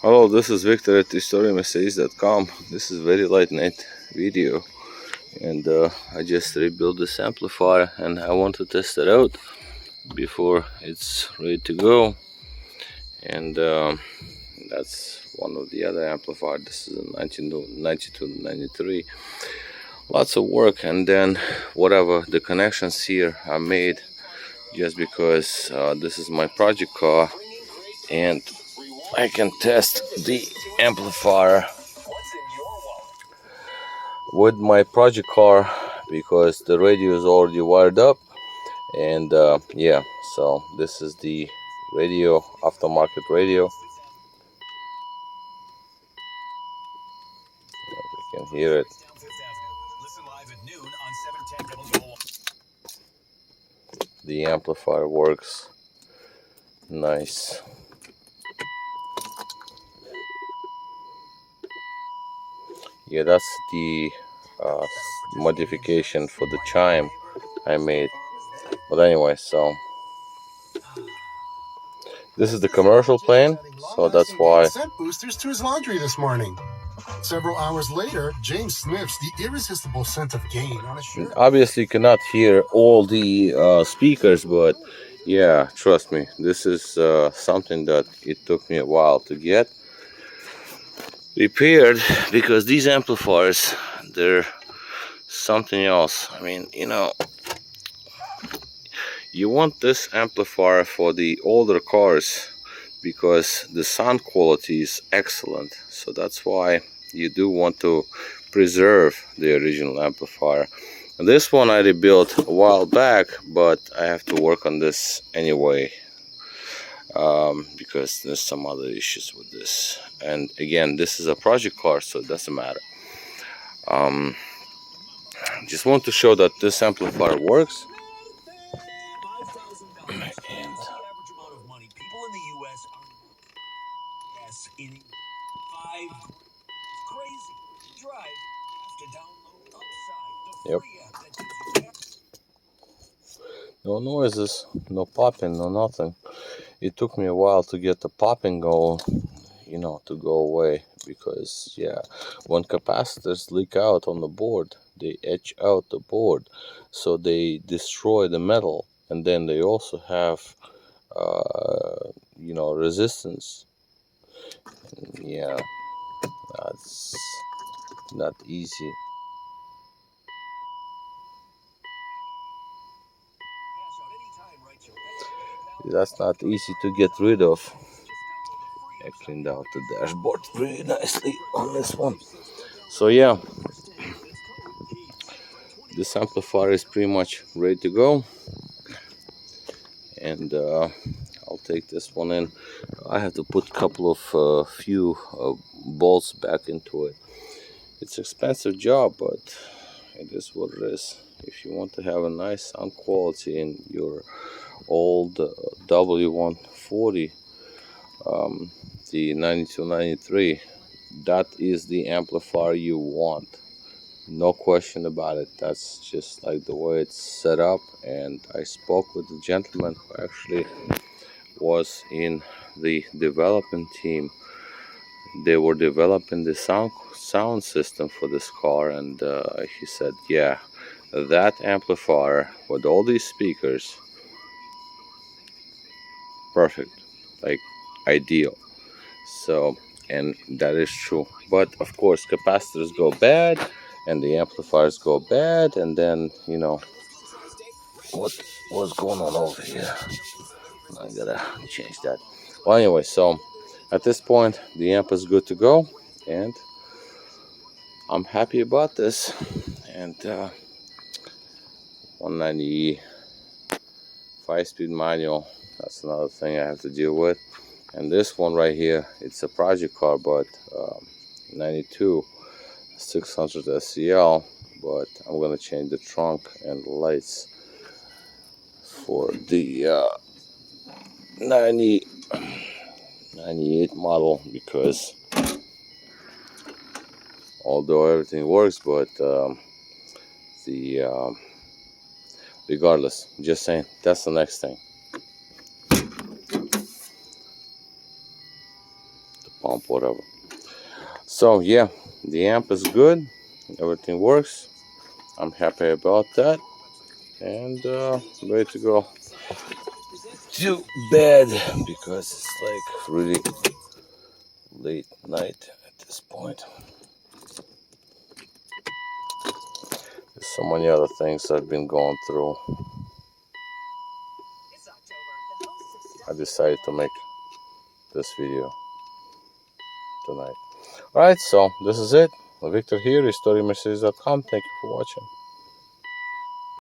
Hello, this is Victor at historiamessays.com. This is very light night video, and I just rebuilt this amplifier and I want to test it out before it's ready to go. And that's one of the other amplifier. This is a 1992-93. Lots of work, and then whatever the connections here are made just because this is my project car and I can test the amplifier with my project car because the radio is already wired up. And yeah, so this is the radio, aftermarket radio. You can hear it. The amplifier works nice. Yeah, that's the modification for the chime I made. But anyway, so this is the commercial plane, so that's why. Sent boosters to his laundry this morning. Several hours later, James sniffs the irresistible scent of gain on his shirt. Obviously, you cannot hear all the speakers, but yeah, trust me, this is something that it took me a while to get repaired because these amplifiers, they're something else. I mean, you want this amplifier for the older cars because the sound quality is excellent. So that's why you do want to preserve the original amplifier. And this one I rebuilt a while back, but I have to work on this anyway because there's some other issues with this. And again, this is a project car, so it doesn't matter. Just want to show that this amplifier works. Yep. No noises, no popping, no nothing. It took me a while to get the popping going, to go away, because yeah, when capacitors leak out on the board, they etch out the board, so they destroy the metal, and then they also have resistance. And yeah, that's not easy. That's not easy to get rid of. I cleaned out the dashboard pretty nicely on this one. So yeah, this amplifier is pretty much ready to go, and I'll take this one in. I have to put a couple of few bolts back into it. It's an expensive job, but it is what it is. If you want to have a nice sound quality in your old W140, the 9293, that is the amplifier you want. No question about it. That's just like the way it's set up. And I spoke with the gentleman who actually was in the development team. They were developing the sound system for this car, and he said, yeah, that amplifier with all these speakers, perfect, like ideal. So, and that is true. But of course, capacitors go bad and the amplifiers go bad, and then what's going on over here? I gotta change that. Well, anyway, so at this point the amp is good to go, and I'm happy about this. And 190 5-speed manual, that's another thing I have to deal with. And this one right here, it's a project car, but 92 600 SCL, but I'm gonna change the trunk and lights for the 98 model, because although everything works, but regardless, just saying, that's the next thing. the pump, whatever. So yeah, the amp is good, everything works. I'm happy about that, and ready to go to bed because it's like really late night at this point. There's so many other things I've been going through. I decided to make this video tonight. Alright, so this is it. Victor here, RestoringMercedes.com. Thank you for watching.